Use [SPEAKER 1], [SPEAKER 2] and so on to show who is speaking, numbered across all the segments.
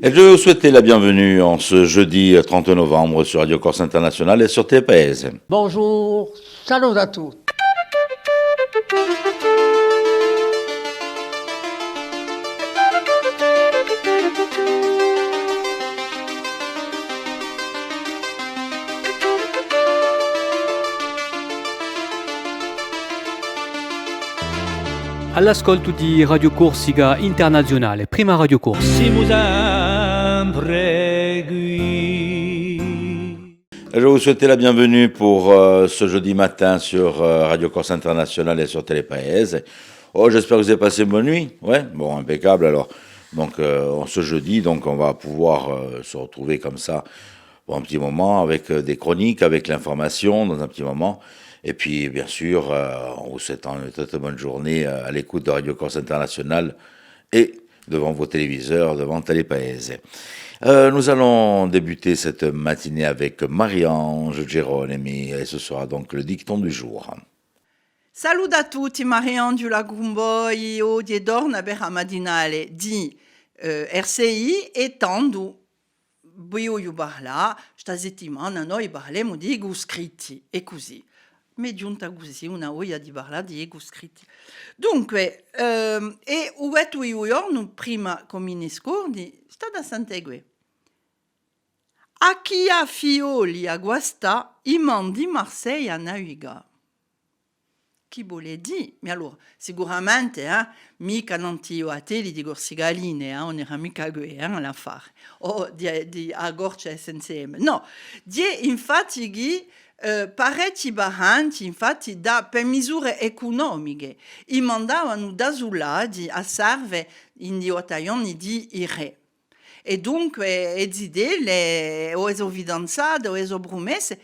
[SPEAKER 1] Et je vais vous souhaiter la bienvenue en ce jeudi 30 novembre sur Radio Corse International et sur TPS.
[SPEAKER 2] Bonjour, salut à tous.
[SPEAKER 3] All'ascolto di Radio Corsica Internazionale, prima Radio Corse.
[SPEAKER 1] Je vais vous souhaiter la bienvenue pour ce jeudi matin sur Radio Corse International et sur Télépaèse. Oh, j'espère que vous avez passé une bonne nuit. Ouais, bon, impeccable alors. Donc, ce jeudi, donc, on va pouvoir se retrouver comme ça pour un petit moment avec des chroniques, avec l'information dans un petit moment. Et puis, bien sûr, en vous souhaitant une très bonne journée à l'écoute de Radio Corse International et devant vos téléviseurs, devant Télépaèse. Nous allons débuter cette matinée avec Marie-Ange Geronimi et ce sera donc le dicton du jour.
[SPEAKER 4] Salut a tutti, Marie-Ange Lagumboi, oggi dorna per la matinale di RCI e tanto voglio parlare, questa settimana noi parliamo di guscritti e così. Mi è giunta così una voglia di parlare di guscritti. Dunque, e ho detto io prima come in scordi, sta da Santegue. A chi ha fioli a guasta, i mandi Marseille a Naviga. Chi vuole dire? Ma allora, sicuramente, mica non ti ho a te di Gorsigaline, non era mica qui, l'affare. O di a Gorcia SNCM. No, di infatti chi parecchi baranti, infatti, per misure economiche, i mandavano da Zuladi a serve in di ottaioni di Ire. E dunque, le o evidenziate, o promesse,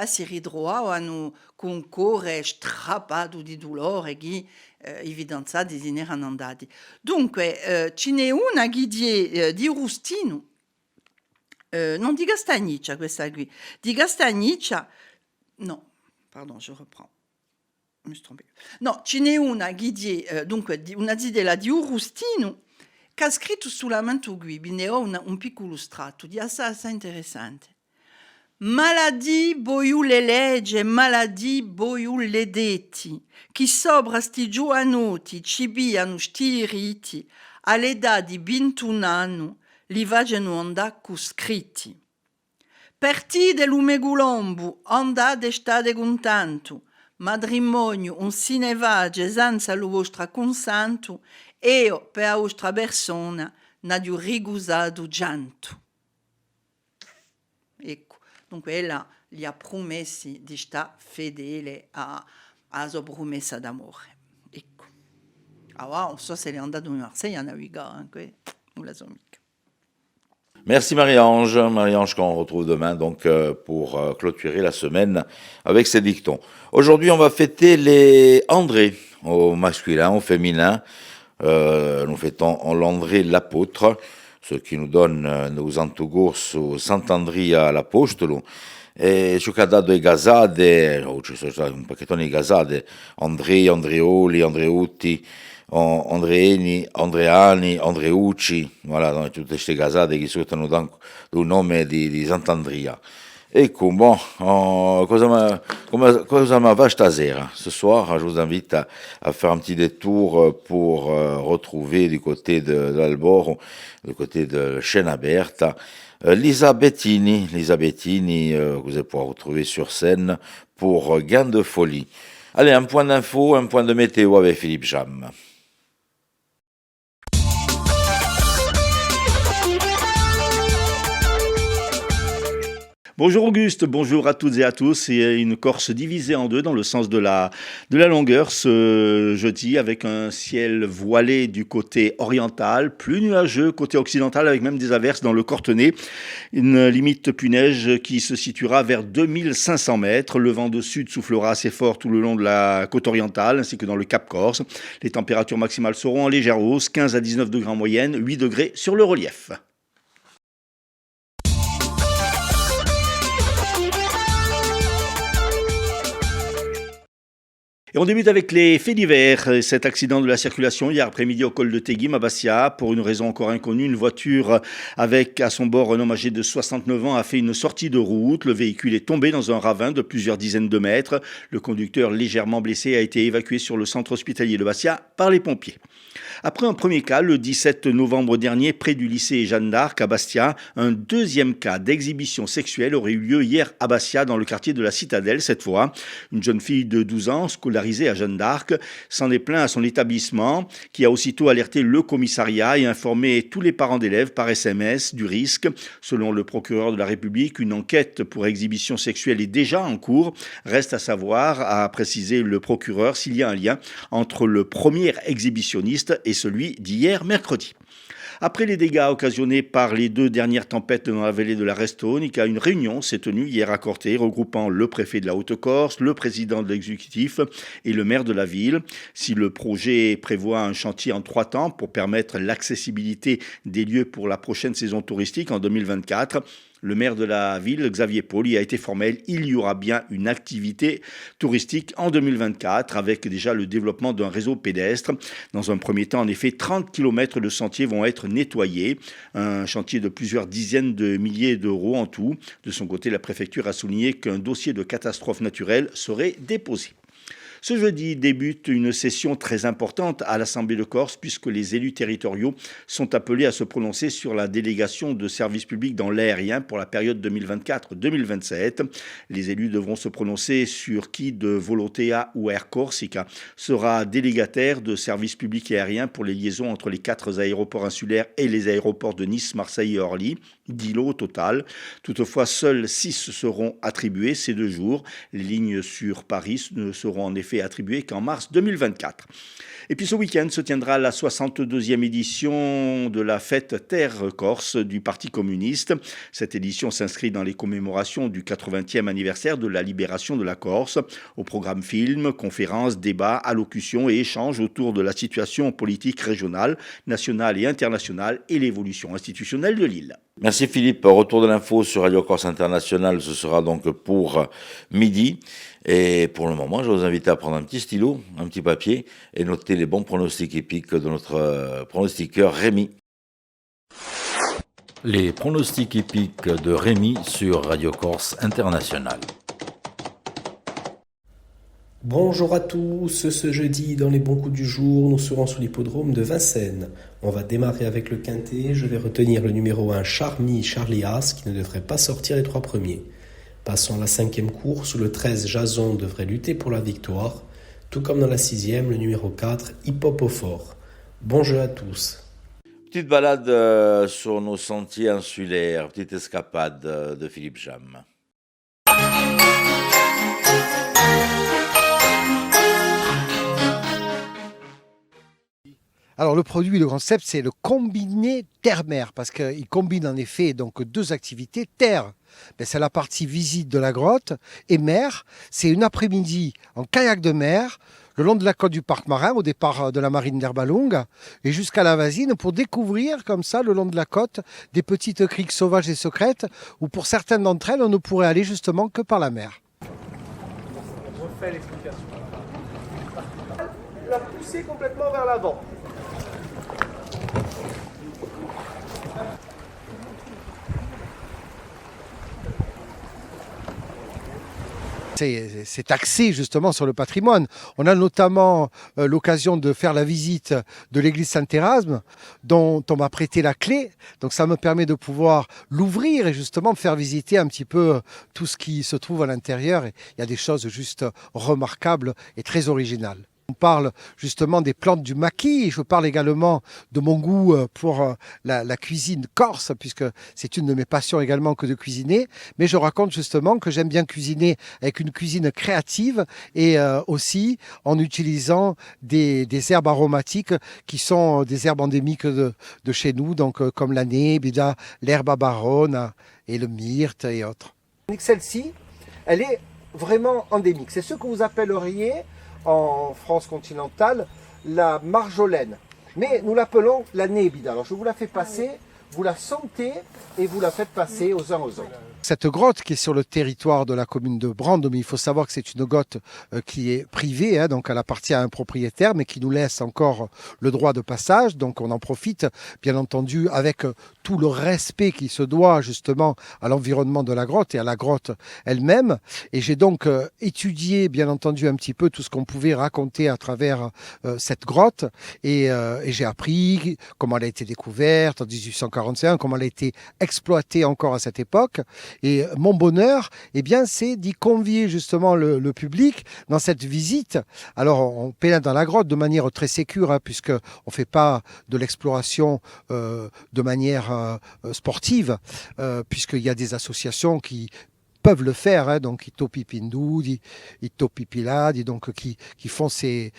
[SPEAKER 4] si ritrovavano con cuore strappato di dolore che evidenziati ne erano andati. Dunque, ce n'è una che di Rustino, non di Castagniccia questa qui, di Castagniccia, no, pardon, je reprends. Mi sono trompée. No, ce n'è una che dunque, una zidella di Rustino, che ha scritto sulla Mantugui, ne ho un piccolo strato, di assai interessante. Maladie boiu le legge, maladie boiu le detti, chi sopra sti giovanoti cibiano sti riti, all'età di 21 anni li vagano onda scritti. Per ti dell'umegulombu onda d'estate contanto, matrimonio un sine vage senza lo vostro consanto, io per la vostra persona n'ho rigusato gianto. Ecco, dunque ella gli ha promessi di stare fedele a sua promessa d'amore. Ecco. Allora, non so se è andato in Marseille a navigare, non la so mica.
[SPEAKER 1] Merci Marie-Ange. Marie-Ange qu'on retrouve demain donc pour clôturer la semaine avec ses dictons. Aujourd'hui, on va fêter les André, au masculin, au féminin. Nous fêtons André l'apôtre, ce qui nous donne nos antogours su Sant'Andria l'Apostolo. E ci ha dato i Gasade, ci sono stati un pacchettone di Gasade, Andrei, Andreoli, Andreutti, Andreini, Andreani, Andreucci, voilà, tutte queste Gasade che sortono da un nome di Sant'Andria. Ecco, bon, cosa ma va stasera? Ce soir, je vous invite à faire un petit détour pour retrouver du côté de l'Albor, du côté de Scena Berta, Lisa Bettini, que vous allez pouvoir retrouver sur scène pour Gain de folie. Allez, un point d'info, un point de météo avec Philippe Jam.
[SPEAKER 5] Bonjour Auguste, bonjour à toutes et à tous. C'est une Corse divisée en deux dans le sens de la longueur ce jeudi avec un ciel voilé du côté oriental, plus nuageux côté occidental avec même des averses dans le Cortenay. Une limite pluie-neige qui se situera vers 2500 mètres. Le vent de sud soufflera assez fort tout le long de la côte orientale ainsi que dans le Cap Corse. Les températures maximales seront en légère hausse, 15 à 19 degrés en moyenne, 8 degrés sur le relief. Et on débute avec les faits divers. Cet accident de la circulation hier après-midi au col de Teguim à Bastia. Pour une raison encore inconnue, une voiture avec à son bord un homme âgé de 69 ans a fait une sortie de route. Le véhicule est tombé dans un ravin de plusieurs dizaines de mètres. Le conducteur légèrement blessé a été évacué sur le centre hospitalier de Bastia par les pompiers. Après un premier cas, le 17 novembre dernier, près du lycée Jeanne d'Arc à Bastia, un deuxième cas d'exhibition sexuelle aurait eu lieu hier à Bastia dans le quartier de la Citadelle. Cette fois, une jeune fille de 12 ans, scolarisée à Jeanne d'Arc, s'en est plaint à son établissement qui a aussitôt alerté le commissariat et informé tous les parents d'élèves par SMS du risque. Selon le procureur de la République, une enquête pour exhibition sexuelle est déjà en cours. Reste à savoir, a précisé le procureur, s'il y a un lien entre le premier exhibitionniste et celui d'hier mercredi. Après les dégâts occasionnés par les deux dernières tempêtes dans la vallée de la Restonica, une réunion s'est tenue hier à Corté, regroupant le préfet de la Haute-Corse, le président de l'exécutif et le maire de la ville. Si le projet prévoit un chantier en 3 temps pour permettre l'accessibilité des lieux pour la prochaine saison touristique en 2024, le maire de la ville, Xavier Poli, a été formel. Il y aura bien une activité touristique en 2024 avec déjà le développement d'un réseau pédestre. Dans un premier temps, en effet, 30 km de sentiers vont être nettoyés. Un chantier de plusieurs dizaines de milliers d'euros en tout. De son côté, la préfecture a souligné qu'un dossier de catastrophe naturelle serait déposé. Ce jeudi débute une session très importante à l'Assemblée de Corse puisque les élus territoriaux sont appelés à se prononcer sur la délégation de services publics dans l'aérien pour la période 2024-2027. Les élus devront se prononcer sur qui de Volotea ou Air Corsica sera délégataire de services publics aériens pour les liaisons entre les 4 aéroports insulaires et les aéroports de Nice, Marseille et Orly. 10 lots au total. Toutefois, seuls 6 seront attribués ces 2 jours. Les lignes sur Paris ne seront en effet attribuées qu'en mars 2024. Et puis ce week-end se tiendra la 62e édition de la fête Terre Corse du Parti communiste. Cette édition s'inscrit dans les commémorations du 80e anniversaire de la libération de la Corse. Au programme films, conférences, débats, allocutions et échanges autour de la situation politique régionale, nationale et internationale et l'évolution institutionnelle de l'île.
[SPEAKER 1] Merci Philippe. Retour de l'info sur Radio Corse International, ce sera donc pour midi. Et pour le moment, je vous invite à prendre un petit stylo, un petit papier et noter les bons pronostics épiques de notre pronostiqueur Rémi.
[SPEAKER 6] Les pronostics épiques de Rémi sur Radio Corse International.
[SPEAKER 7] Bonjour à tous, ce jeudi dans les bons coups du jour, nous serons sur l'hippodrome de Vincennes. On va démarrer avec le quintet, je vais retenir le numéro 1 Charmy Charlie As qui ne devrait pas sortir les 3 premiers. Passons à la 5e course où le 13 Jason devrait lutter pour la victoire, tout comme dans la 6e le numéro 4 Hip Hop au fort. Bon jeu à tous.
[SPEAKER 1] Petite balade sur nos sentiers insulaires, petite escapade de Philippe Jam.
[SPEAKER 8] Alors le produit, le concept, c'est le combiné terre-mer, parce qu'il combine en effet donc 2 activités. Terre, c'est la partie visite de la grotte, et mer, c'est une après-midi en kayak de mer, le long de la côte du parc marin, au départ de la marine d'Herbalongue, et jusqu'à la Vasine, pour découvrir comme ça, le long de la côte, des petites criques sauvages et secrètes, où pour certaines d'entre elles, on ne pourrait aller justement que par la mer.
[SPEAKER 9] On refait l'explication. La pousser complètement vers l'avant.
[SPEAKER 8] C'est axé justement sur le patrimoine. On a notamment l'occasion de faire la visite de l'église Saint-Érasme, dont on m'a prêté la clé. Donc ça me permet de pouvoir l'ouvrir et justement faire visiter un petit peu tout ce qui se trouve à l'intérieur. Et il y a des choses juste remarquables et très originales. On parle justement des plantes du maquis. Je parle également de mon goût pour la cuisine corse, puisque c'est une de mes passions également que de cuisiner. Mais je raconte justement que j'aime bien cuisiner avec une cuisine créative et aussi en utilisant des herbes aromatiques qui sont des herbes endémiques de chez nous, donc comme l'année, l'herbe à baronne et le myrte et autres.
[SPEAKER 9] Celle-ci, elle est vraiment endémique. C'est ce que vous appelleriez en France continentale la marjolaine. Mais nous l'appelons la nébida. Alors je vous la fais passer vous la sentez et vous la faites passer aux uns aux autres.
[SPEAKER 8] Cette grotte qui est sur le territoire de la commune de Brande, mais il faut savoir que c'est une grotte qui est privée, hein, donc elle appartient à un propriétaire, mais qui nous laisse encore le droit de passage. Donc on en profite, bien entendu, avec tout le respect qui se doit justement à l'environnement de la grotte et à la grotte elle-même. Et j'ai donc étudié, bien entendu, un petit peu tout ce qu'on pouvait raconter à travers cette grotte. Et j'ai appris comment elle a été découverte en 1845, comment elle a été exploitée encore à cette époque. Et mon bonheur, eh bien, c'est d'y convier justement le public dans cette visite. Alors, on pénètre dans la grotte de manière très sécure, hein, puisque on fait pas de l'exploration de manière sportive, puisqu'il y a des associations qui peuvent le faire, hein, donc Itopi Pindou, Itopi Pilad, donc qui font ces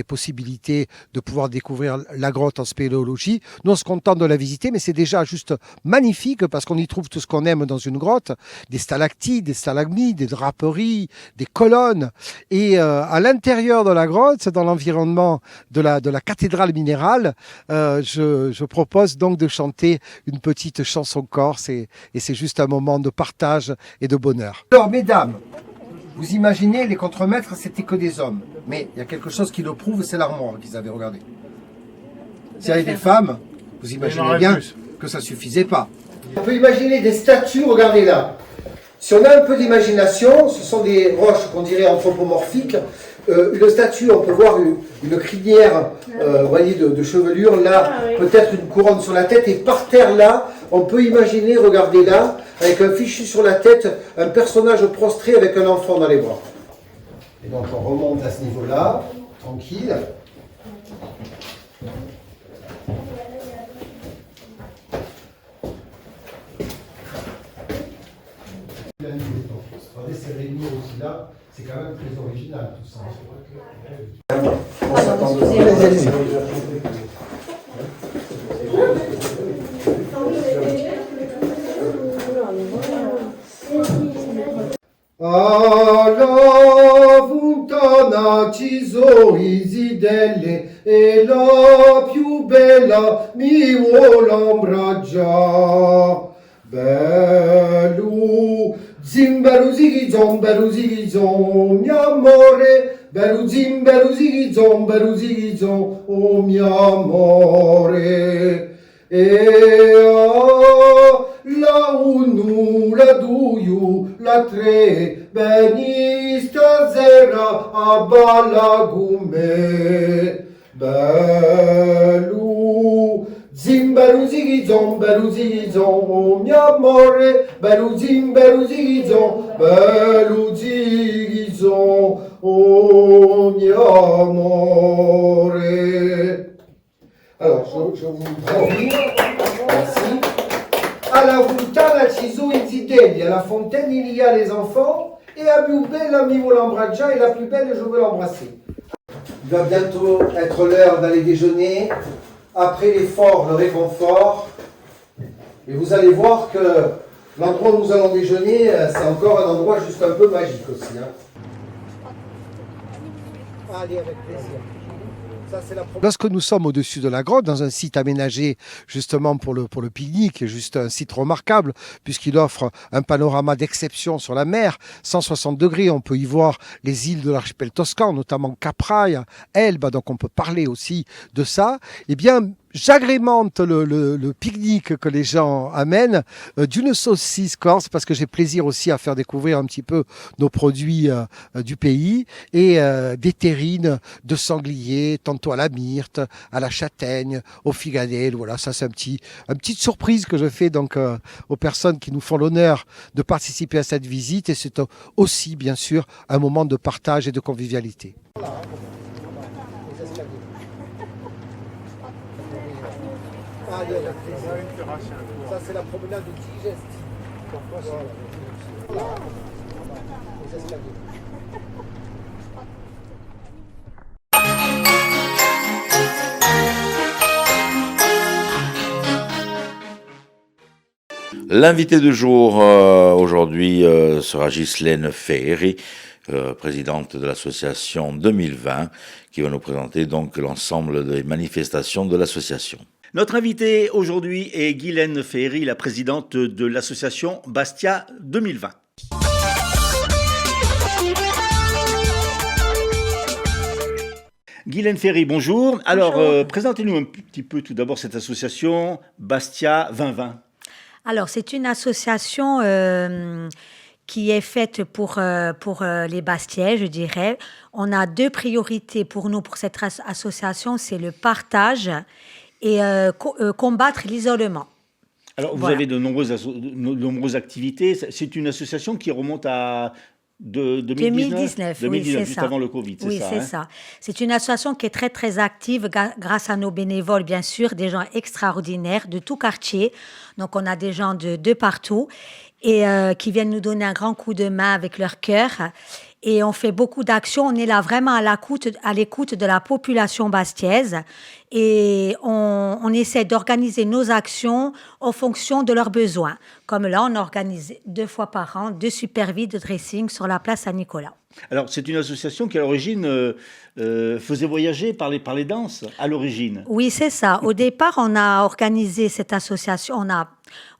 [SPEAKER 8] possibilités de pouvoir découvrir la grotte en spéléologie. Nous, on se contente de la visiter, mais c'est déjà juste magnifique parce qu'on y trouve tout ce qu'on aime dans une grotte, des stalactites, des stalagmites, des draperies, des colonnes. Et à l'intérieur de la grotte, dans l'environnement de la cathédrale minérale, je propose donc de chanter une petite chanson corse et c'est juste un moment de partage et de bonheur.
[SPEAKER 9] Alors, mesdames, vous imaginez, les contremaîtres, c'était que des hommes. Mais il y a quelque chose qui le prouve, c'est l'armoire qu'ils avaient, regardé. S'il y avait des femmes, vous imaginez bien que ça ne suffisait pas. On peut imaginer des statues, regardez là. Si on a un peu d'imagination, ce sont des roches qu'on dirait anthropomorphiques. Une statue, on peut voir une crinière vous voyez, de chevelure, là, peut-être une couronne sur la tête, et par terre là, on peut imaginer, regardez là, avec un fichu sur la tête, un personnage prostré avec un enfant dans les bras. Et donc on remonte à ce niveau-là, tranquille. Regardez ces réunions aussi là, c'est quand même très original tout ça. On s'attend alla fontana ci sono i zidelle e la più bella mi vuole abbracciare. Bello zimberu zigizon, mio amore, bello zimberu zigizon, oh mio amore. La unu, la due, la tre, veni stasera a balla con me. Bello, zimberu zigizon, oh mio amore, bello zimberu zigizon, oh mio amore. Alors, je vous provide, merci. Alla fontana ci sono i zitelli, à la fontaine il y a les enfants, et la più bella mi vuole abbracciare, et la plus belle je veux l'embrasser. Il va bientôt être l'heure d'aller déjeuner, après l'effort, le réconfort, et vous allez voir que l'endroit où nous allons déjeuner, c'est encore un endroit juste un peu magique aussi. Hein. Allez, avec plaisir.
[SPEAKER 8] Lorsque nous sommes au-dessus de la grotte, dans un site aménagé justement pour le pique-nique, juste un site remarquable, puisqu'il offre un panorama d'exception sur la mer, 160 degrés, on peut y voir les îles de l'archipel toscan, notamment Capraia, Elba, donc on peut parler aussi de ça, eh bien, j'agrémente le pique-nique que les gens amènent d'une saucisse corse parce que j'ai plaisir aussi à faire découvrir un petit peu nos produits du pays et des terrines de sanglier, tantôt à la myrte, à la châtaigne, au figadelle. Voilà, ça c'est une petite surprise que je fais donc aux personnes qui nous font l'honneur de participer à cette visite et c'est aussi bien sûr un moment de partage et de convivialité.
[SPEAKER 9] Ça, c'est la promenade digestive. Voilà. Les escaliers.
[SPEAKER 1] L'invité du jour aujourd'hui sera Ghislaine Ferry, présidente de l'association 2020, qui va nous présenter donc l'ensemble des manifestations de l'association.
[SPEAKER 5] Notre invitée aujourd'hui est Guylaine Ferry, la présidente de l'association Bastia 2020. Guylaine Ferry, bonjour. Alors, présentez-nous un petit peu tout d'abord cette association Bastia 2020.
[SPEAKER 10] Alors, c'est une association qui est faite pour les Bastiais, je dirais. On a deux priorités pour nous, pour cette association, c'est le partage et combattre l'isolement.
[SPEAKER 5] Alors, vous avez de nombreuses activités. C'est une association qui remonte à 2019,
[SPEAKER 10] oui, c'est
[SPEAKER 5] juste
[SPEAKER 10] ça.
[SPEAKER 5] Avant le Covid, c'est
[SPEAKER 10] oui,
[SPEAKER 5] ça.
[SPEAKER 10] Oui, c'est ça. C'est une association qui est très, très active grâce à nos bénévoles, bien sûr, des gens extraordinaires de tout quartier. Donc, on a des gens de partout et qui viennent nous donner un grand coup de main avec leur cœur. Et on fait beaucoup d'actions. On est là vraiment à l'écoute de la population bastiaise. Et on essaie d'organiser nos actions en fonction de leurs besoins. Comme là, on organise 2 fois par an 2 supervies de dressing sur la place Saint-Nicolas. Alors, c'est une association qui, à l'origine, faisait voyager par les danses, à l'origine. Oui, c'est ça. Au départ, on a organisé cette association,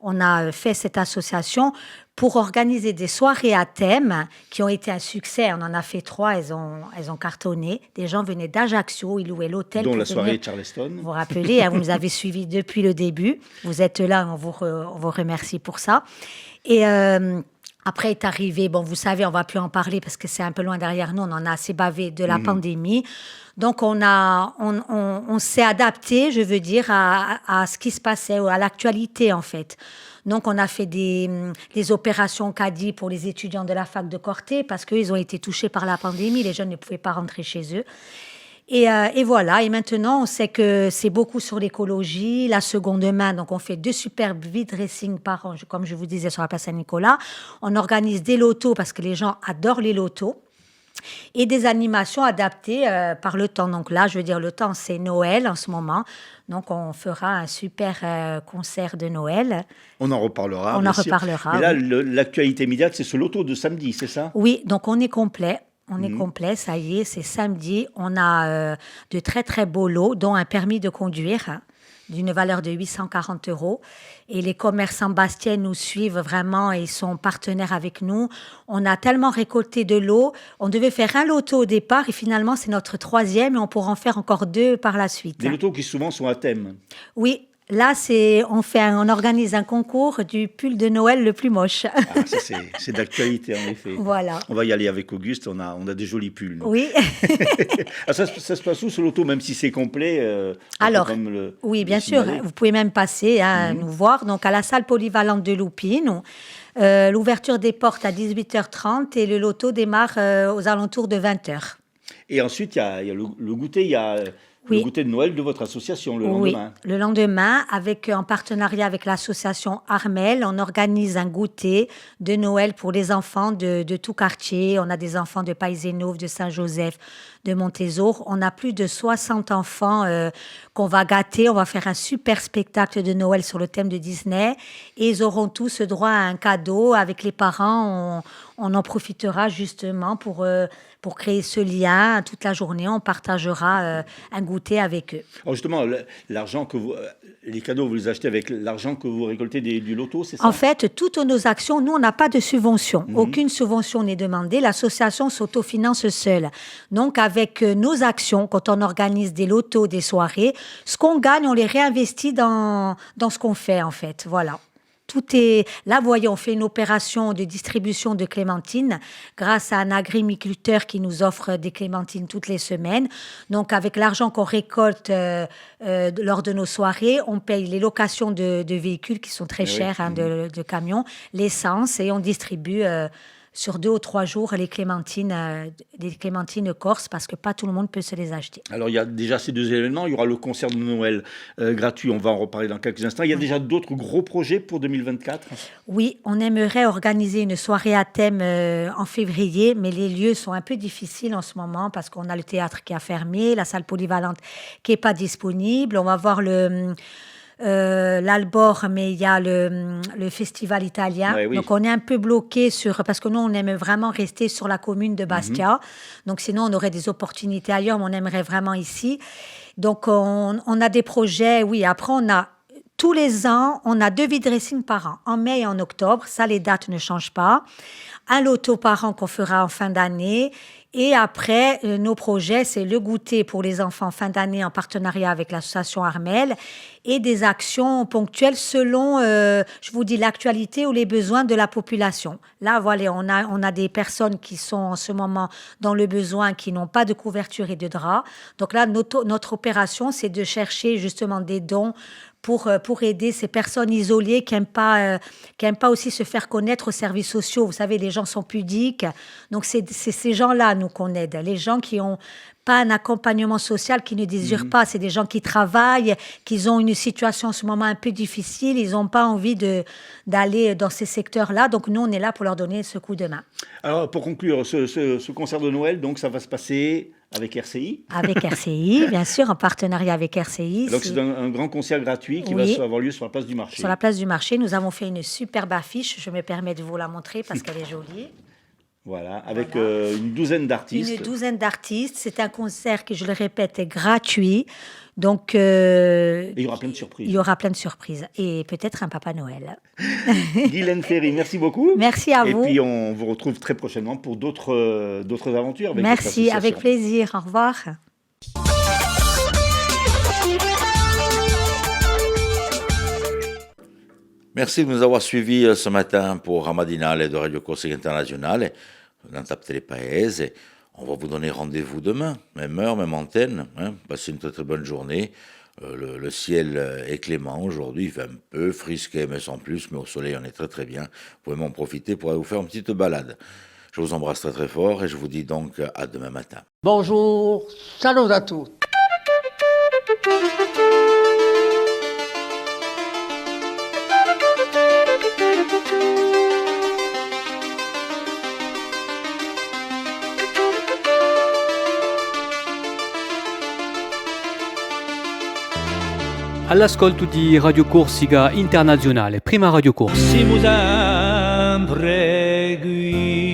[SPEAKER 10] on a fait cette association pour organiser des soirées à thème qui ont été un succès. On en a fait 3, elles ont cartonné. Des gens venaient d'Ajaccio, ils louaient l'hôtel. Dont la soirée Charleston. Vous vous rappelez, hein, vous nous avez suivis depuis le début. Vous êtes là, on vous remercie pour ça. Et après est arrivé, bon, vous savez, on ne va plus en parler parce que c'est un peu loin derrière nous, on en a assez bavé de la pandémie. Donc, on s'est adapté, je veux dire, à ce qui se passait, à l'actualité, en fait. Donc, on a fait des opérations caddie pour les étudiants de la fac de Corté parce qu'ils ont été touchés par la pandémie. Les jeunes ne pouvaient pas rentrer chez eux. Et voilà. Et maintenant, on sait que c'est beaucoup sur l'écologie, la seconde main. Donc, on fait 2 superbes vide-dressing par an, comme je vous disais, sur la place Saint-Nicolas. On organise des lotos parce que les gens adorent les lotos. Et des animations adaptées par le temps. Donc là, je veux dire, le temps, c'est Noël en ce moment. Donc, on fera un super concert de Noël. On en reparlera. On en reparlera. Mais là, l'actualité immédiate, c'est ce loto de samedi, c'est ça? Oui, donc on est complet. On est complet, ça y est, c'est samedi. On a de très, très beaux lots, dont un permis de conduire d'une valeur de 840 €. Et les commerçants bastiais nous suivent vraiment et sont partenaires avec nous. On a tellement récolté de l'eau. On devait faire un loto au départ et finalement, c'est notre 3e et on pourra en faire encore 2 par la suite. Des lotos qui souvent sont à thème. Oui. Là, on organise un concours du pull de Noël le plus moche. Ah, ça, c'est d'actualité, en effet. Voilà. On va y aller avec Auguste, on a des jolis pulls. Nous. Oui. Ça se passe où, ce loto, même si c'est complet alors, oui, bien sûr, vous pouvez même passer nous voir. Donc, à la salle polyvalente de Loupine, l'ouverture des portes à 18h30 et le loto démarre aux alentours de 20h. Et ensuite, il y a le goûter, il y a... Oui. Le goûter de Noël de votre association, le lendemain. Oui, le lendemain, en partenariat avec l'association Armel, on organise un goûter de Noël pour les enfants de tout quartier. On a des enfants de Païsénauve, de Saint-Joseph, de Montésor. On a plus de 60 enfants qu'on va gâter. On va faire un super spectacle de Noël sur le thème de Disney. Et ils auront tous droit à un cadeau. Avec les parents, on en profitera justement pour créer ce lien. Toute la journée, on partagera un goûter avec eux. Alors justement, l'argent les cadeaux, vous les achetez avec l'argent que vous récoltez du loto, c'est ça? En fait, toutes nos actions, nous, on n'a pas de subvention. Aucune subvention n'est demandée. L'association s'autofinance seule. Donc, avec nos actions, quand on organise des lotos, des soirées, ce qu'on gagne, on les réinvestit dans ce qu'on fait, en fait. Voilà. Tout est là, voyons, on fait une opération de distribution de clémentines grâce à un agriculteur qui nous offre des clémentines toutes les semaines. Donc, avec l'argent qu'on récolte lors de nos soirées, on paye les locations de véhicules qui sont très chères, de camions, l'essence, et on distribue sur 2 ou 3 jours les clémentines corses parce que pas tout le monde peut se les acheter. Alors, il y a déjà ces 2 événements. Il y aura le concert de Noël gratuit. On va en reparler dans quelques instants. Il y a déjà d'autres gros projets pour 2024 ? Oui, on aimerait organiser une soirée à thème en février, mais les lieux sont un peu difficiles en ce moment parce qu'on a le théâtre qui a fermé, la salle polyvalente qui n'est pas disponible. On va voir l'Albor, mais il y a le festival italien.
[SPEAKER 5] Ouais, oui.
[SPEAKER 10] Donc, on est un peu bloqué parce que nous, on aime vraiment rester sur la commune de Bastia. Donc, sinon, on aurait des opportunités ailleurs, mais on aimerait vraiment ici. Donc, on a des projets, oui. Après, tous les ans, on a 2 vide dressing par an, en mai et en octobre. Ça, les dates ne changent pas. Un loto par an qu'on fera en fin d'année. Et après, nos projets, c'est le goûter pour les enfants fin d'année en partenariat avec l'association Armel et des actions ponctuelles selon, je vous dis, l'actualité ou les besoins de la population. Là, voilà, on a des personnes qui sont en ce moment dans le besoin, qui n'ont pas de couverture et de drap. Donc là, notre opération, c'est de chercher justement des dons pour aider ces personnes isolées qui n'aiment pas aussi se faire connaître aux services sociaux. Vous savez, les gens sont pudiques. Donc, c'est ces gens-là, nous, qu'on aide. Les gens qui n'ont pas un accompagnement social, qui ne désirent pas. C'est des gens qui travaillent, qui ont une situation en ce moment un peu difficile. Ils n'ont pas envie d'aller dans ces secteurs-là. Donc, nous, on est là pour leur donner ce coup de main.
[SPEAKER 5] Alors, pour conclure, ce concert de Noël, donc, ça va se passer avec RCI.
[SPEAKER 10] Avec RCI, bien sûr, en partenariat avec RCI.
[SPEAKER 5] Donc, c'est un grand concert gratuit qui va avoir lieu sur la place du marché.
[SPEAKER 10] Sur la place du marché, nous avons fait une superbe affiche. Je me permets de vous la montrer parce qu'elle est jolie.
[SPEAKER 5] Voilà, avec une douzaine d'artistes.
[SPEAKER 10] Une douzaine d'artistes. C'est un concert qui, je le répète, est gratuit. Donc, et
[SPEAKER 5] il y aura plein de surprises.
[SPEAKER 10] Il y aura plein de surprises. Et peut-être un Papa Noël.
[SPEAKER 5] Guylaine Ferry, merci beaucoup.
[SPEAKER 10] Merci à vous.
[SPEAKER 5] Et puis, on vous retrouve très prochainement pour d'autres aventures avec
[SPEAKER 10] Merci, avec plaisir. Au revoir.
[SPEAKER 1] Merci de nous avoir suivis ce matin pour Ramadinale de Radio Corsica Internationale dans Tapte les Paese. On va vous donner rendez-vous demain, même heure, même antenne. Passez une très très bonne journée. Le ciel est clément aujourd'hui, il fait un peu frisqué, mais sans plus, mais au soleil on est très très bien. Vous pouvez m'en profiter pour aller vous faire une petite balade. Je vous embrasse très très fort et je vous dis donc à demain matin.
[SPEAKER 2] Bonjour, salut à tous.
[SPEAKER 3] All'ascolto di Radio Corsica Internazionale, prima Radio Corsica.
[SPEAKER 11] Siamo sempre qui.